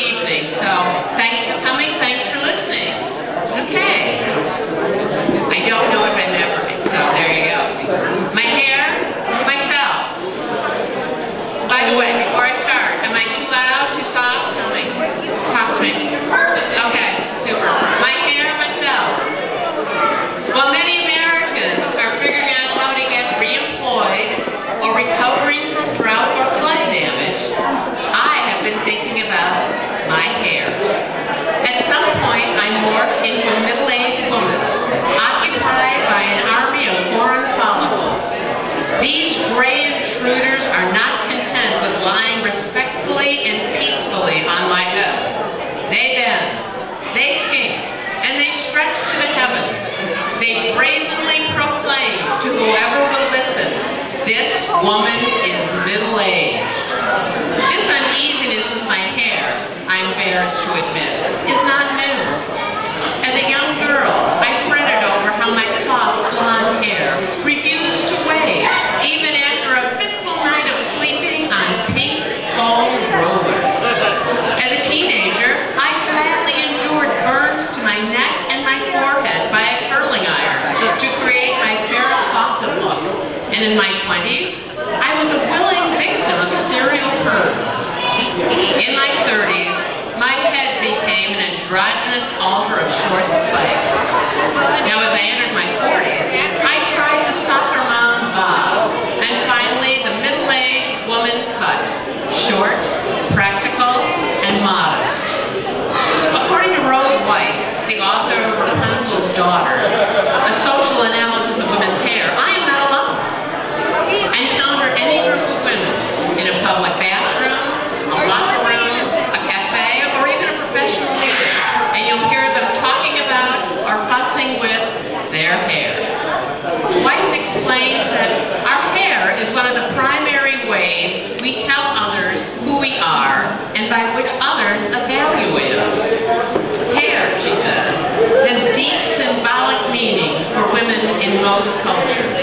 evening. So thanks for coming, thanks for listening. Okay. I don't know if I remember it, so there you go. My hair, myself. By the way, before I start, am I too loud, too soft? Tell me. Talk to me. Okay, super. My hair, myself. Well, many Americans are figuring out how to get reemployed or recovering from drought or flood damage. I have been thinking about my hair. At some point, I morphed into a middle-aged woman, occupied by an army of foreign follicles. These gray intruders are not content with lying respectfully and peacefully on my head. They bend, they kink, and they stretch to the heavens. They brazenly proclaim to whoever will listen, this woman is middle-aged. This uneasiness with my hair, I'm embarrassed to admit, is not new. As a young girl, I fretted over how my soft blonde hair refused to wave, even after a fitful night of sleeping on pink foam rollers. As a teenager, I gladly endured burns to my neck and my forehead by a curling iron to create my Farrah Fawcett look. And in my 20s, I was a willing victim of serial perms. In my 30s, my head became an androgynous altar of short spikes. Now, as I entered my 40s, I tried the soccer mom bob, and finally the middle-aged woman cut, short, practical, and modest. According to Rose Weitz, the author of Rapunzel's Daughters, a social analysis of women's hair, I am not alone. I encounter any group of women in a public bathroom, a locker room, a cafe, or even a professional meeting, and you'll hear them talking about or fussing with their hair. Weitz explains that our hair is one of the primary ways we tell others who we are and by which others evaluate us. Hair, she says, has deep symbolic meaning for women in most cultures.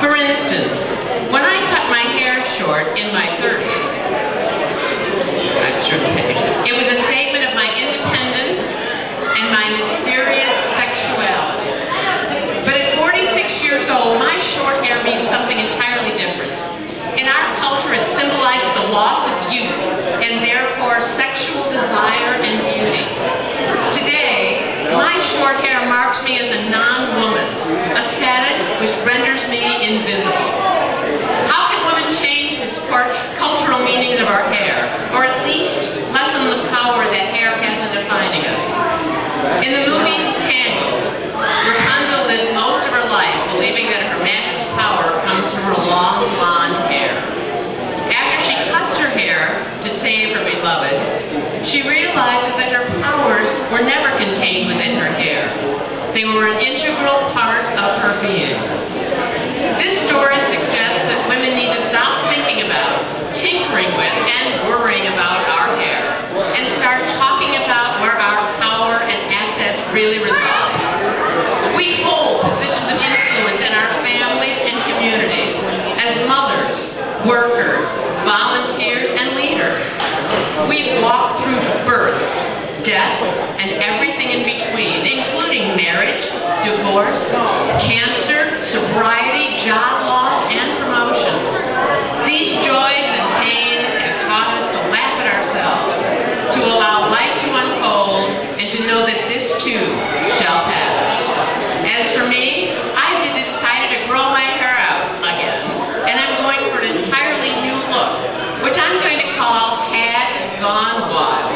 For instance, when I cut my hair short in my 30s, it was a statement of my independence and my mysterious sexuality. But at 46 years old, my short hair means something entirely different. In our culture, it symbolizes the loss of youth and therefore sexual desire and beauty. Today, my short hair marks me as a non-woman, a status which renders me invisible. How can women change the cultural meanings of our hair, or at least lessen the power that hair has in defining us? In the movie Tangled, Rapunzel lives most of her life believing that her magical power comes from her long blonde hair. After she cuts her hair to save her beloved, she realizes that her powers were never contained within her hair. They were an integral part of her being. This story suggests that women need to stop thinking about, tinkering with, and worrying about our hair, and start talking about where our power and assets really reside. We hold positions of influence in our families and communities as mothers, workers, volunteers, and leaders. We've walked through birth, death, and everything in between, including marriage, divorce, cancer, sobriety, job loss, and promotions. These joys and pains have taught us to laugh at ourselves, to allow life to unfold, and to know that this too shall pass. As for me, I decided to grow my hair out again, and I'm going for an entirely new look, which I'm going to call Had Gone Wild.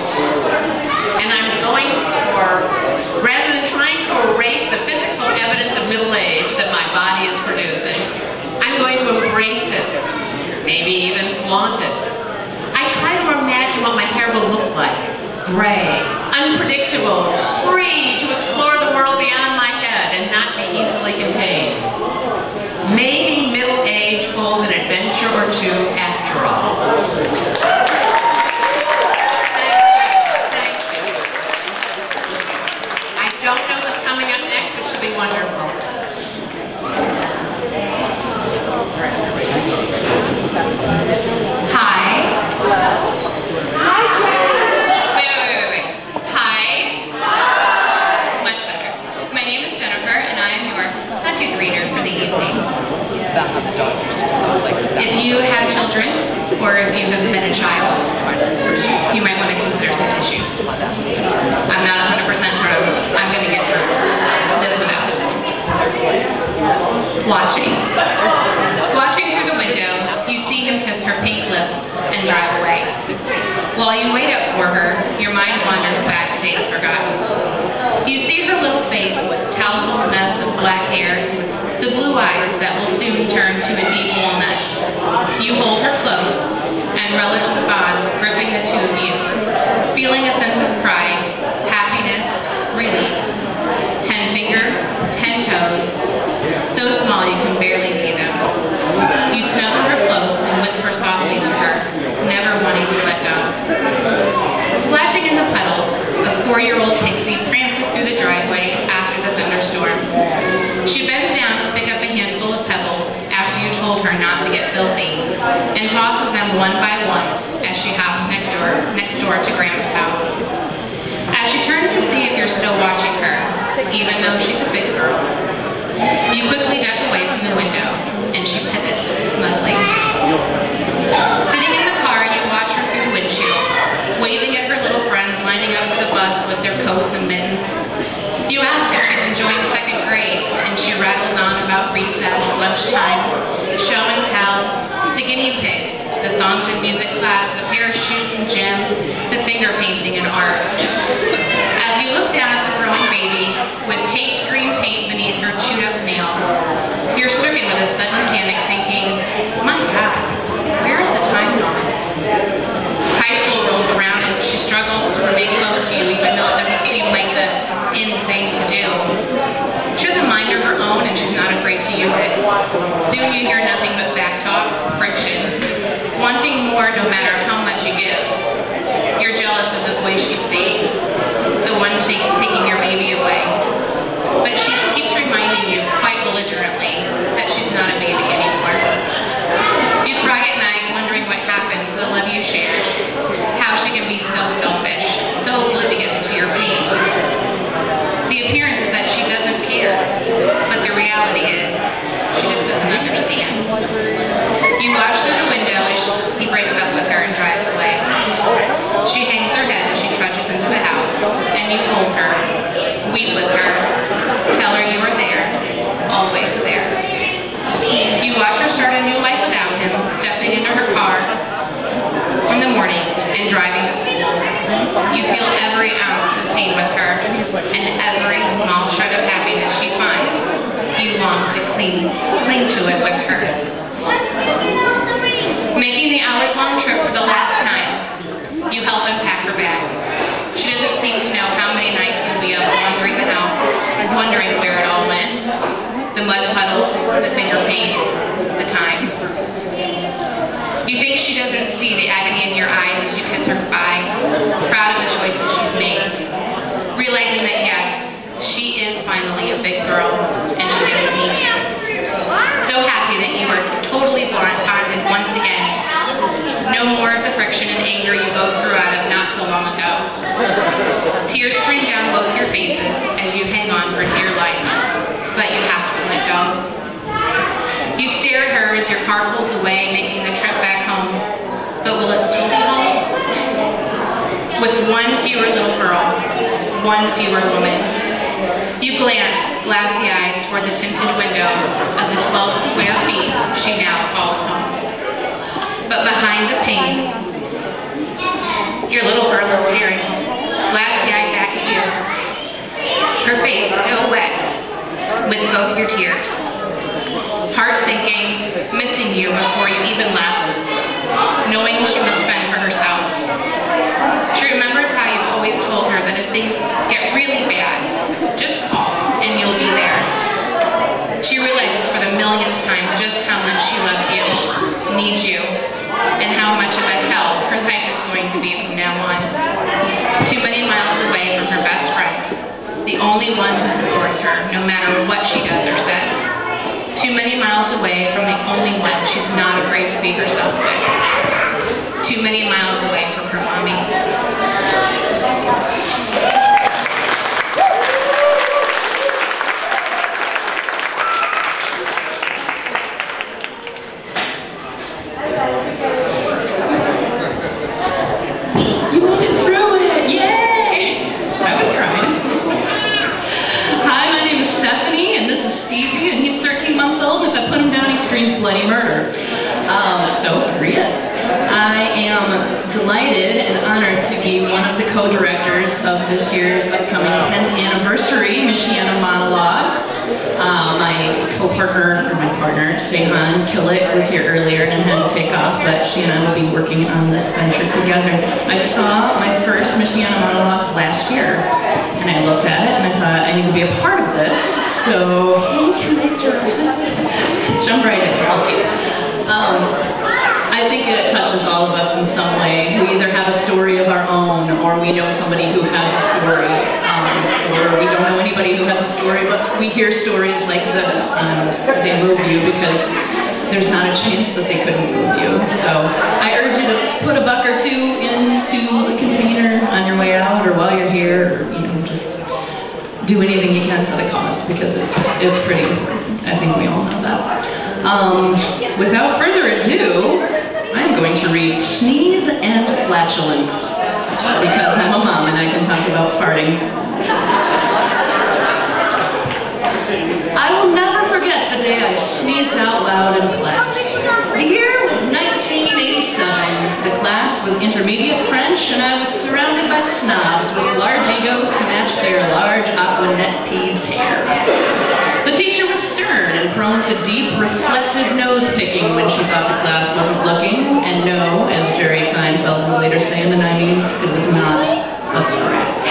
And I'm going for, rather than trying to erase the physical evidence of middle age that my body is producing, I'm going to embrace it, maybe even flaunt it. I try to imagine what my hair will look like. Gray, unpredictable, free to explore the world beyond my head and not be easily contained. Maybe middle age holds an adventure or two after all. Don't know who's coming up next, but she'll be wonderful. Hi. Hi, Jen. wanders back to days forgotten. You see her little face, tousled mess of black hair, the blue eyes that will soon turn to a deep walnut. You hold her close and relish the bond gripping the two of you, feeling a sense of pride, happiness, relief. 10 fingers, 10 toes, so small you can barely see them. You snuggle her close and whisper softly to her, never wanting to let go. Splashing in the puddles, a 4-year-old pixie prances through the driveway after the thunderstorm. She bends down to pick up a handful of pebbles after you told her not to get filthy, and tosses them one by one as she hops next door to Grandma's house. As she turns to see if you're still watching her, even though she's a big girl, you quickly duck away from the window, and she pivots smugly. Sitting in the car, you watch her through the windshield, waving at her little friends lining up for the bus with their coats and mittens. You ask if she's enjoying 2nd grade, and she rattles on about recess, lunchtime, show and tell, the guinea pigs, the songs and music class, the parachute and gym, the finger painting and art. As you look down at the growing baby, with caked green paint beneath her chewed up nails, you're stricken with a sudden panic thinking, my God, where is the time gone? High school rolls around and she struggles to remain close to you even though it doesn't seem like the in thing to do. She has a mind of her own and she's not afraid to use it. Soon you hear nothing but back talk, friction, wanting more no matter how much you give. You're jealous of the boy she's seeing, the one taking your baby away. But she keeps reminding you, quite belligerently, that she's not a baby anymore. You cry at night wondering what happened to the love you shared, how she can be so selfish, so oblivious to your pain. The appearance is that she doesn't care, but the reality is, she just doesn't understand. You watch through the window as he breaks up with her and drives away. She hangs her head as she trudges into the house, and you hold her, weep with her, tell her you are there, always there. You watch her start a new life without him, stepping into her car in the morning and driving to school. You feel every ounce of pain with her, and every small shred of happiness she finds, you long to cling to it with her. Making the hours-long trip for the last time, you help unpack her bags. She doesn't seem to know how many nights you'll be up wandering the house, wondering where it all went. The mud puddles, the finger paint, the time. You think she doesn't see the agony in your eyes as you kiss her goodbye, proud of the choices she's made, realizing that yes, she is finally a big girl and she doesn't need you. So happy that you are totally bonded once again. No more of the friction and anger you both grew out of not so long ago. Tears stream down both your faces as you hang on for dear life, but you have to let go. You stare at her as your car pulls away, making the trip back home, but will it still be home? With one fewer little girl, one fewer woman. You glance, glassy-eyed, toward the tinted window of the 12 square feet she now calls home. But behind the pane, your little girl is staring, glassy-eyed back at you. Her face still wet with both your tears. Heart sinking, missing you before you even left, knowing she must fend for herself. She remembers how you've always told her that if things get really bad, just call and you'll be there. She realizes for the millionth time just how much she loves you, needs you, and how much of a hell her life is going to be from now on. Too many miles away from her best friend, the only one who supports her no matter what she does or says. Too many miles away from the only one she's not afraid to be herself with. Too many miles away from her mommy. Bloody murder. So here he is. I am delighted and honored to be one co-directors of this year's upcoming 10th anniversary Michiana Monologues. My co-partner, or my partner, Sehan Killick, was here earlier and had to take off, but she and I will be working on this venture together. I saw my first Michiana Monologues last year, and I looked at it and I thought, I need to be a part of this, so hey, can I jump right in? I think it touches all of us in some way. We either have a story of our own, or we know somebody who has a story, or we don't know anybody who has a story, but we hear stories like this, and they move you because there's not a chance that they couldn't move you. So I urge you to put a buck or two into the container on your way out, or while you're here, or, just do anything you can for the cause, because it's pretty important. I think we all know that. Without further ado, I'm going to read Sneeze and Flatulence, because I'm a mom and I can talk about farting. I will never forget the day I sneezed out loud in class. The year was 1987. The class was intermediate French, and I was surrounded by snobs with large egos to match their large aquanet teased hair. The teacher was stern and prone to deep, reflective nose-picking when she thought the class wasn't looking, and no, as Jerry Seinfeld would later say in the 90s, it was not a scratch.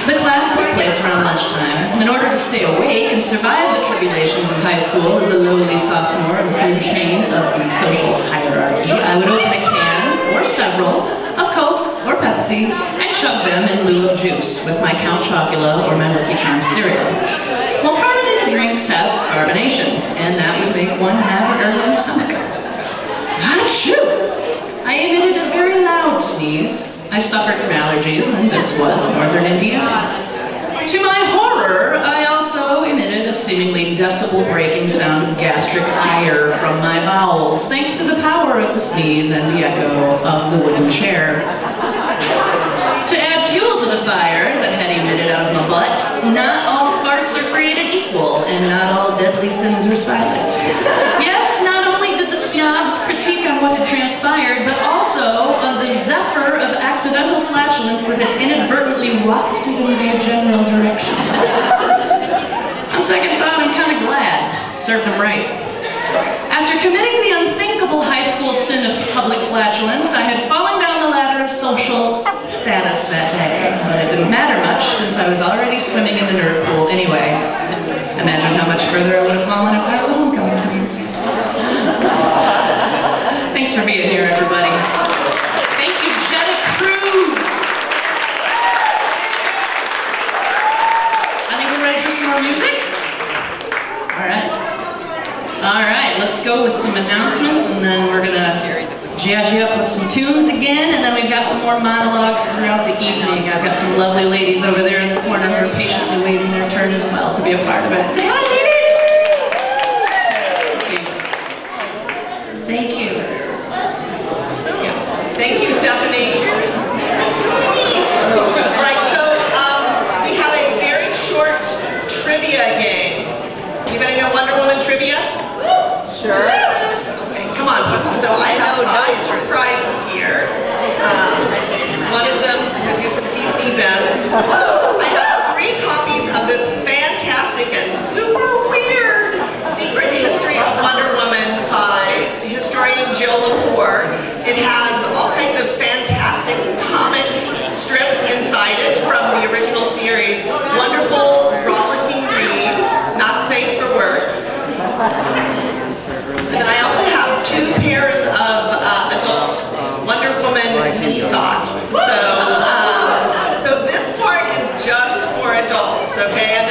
The class took place around lunchtime. In order to stay awake and survive the tribulations of high school as a lowly sophomore in the food chain of the social hierarchy, I would open a can, or several, of Coke or Pepsi, and chug them in lieu of juice with my Count Chocula or my Lucky Charms cereal. Well, carbonated drinks have carbonation, and that would make one have a gurgling stomach. Achoo! I emitted a very loud sneeze. I suffered from allergies, and this was northern Indiana. To my horror, I also emitted a seemingly decibel-breaking sound of gastric ire from my bowels, thanks to the power of the sneeze and the echo of the wooden chair. To add fuel to the fire that had emitted out of my butt, not all farts are created equal, and not all deadly sins are silent. Yes, not only did the snobs critique on what had transpired, but also the zephyr of accidental flatulence that had inadvertently wafted in their general direction. On second thought, I'm kind of glad. Served them right. After committing the unthinkable high school sin of public flatulence, I had fallen down the ladder of social status that day, but it didn't matter much since I was already swimming in the nerd pool anyway. Imagine how much further I would have fallen if I were the homecoming queen. Thanks for being here, everybody. Thank you, Jetta Cruz. I think we're ready for some more music. All right, let's go with some announcements, and then we're gonna jazz you up with some tunes again, and then we've got some more monologues throughout the evening. I've got some lovely ladies over there in the corner who are patiently waiting their turn as well to be a part of it. Say hi, ladies! Thank you. Thank you, Stephanie. All right, so we have a very short trivia game. Anybody know Wonder Woman trivia? Sure. Okay, come on. So I have 5 prizes here. One of them, I'm going to do some DVD bets. I have 3 copies of this fantastic and super weird Secret History of Wonder Woman by historian Jill Lepore. It has all kinds of fantastic comic strips inside it from the original series. Wonderful, rollicking read, not safe for work. And then I also have 2 pairs of adult Wonder Woman knee socks. So this part is just for adults, okay?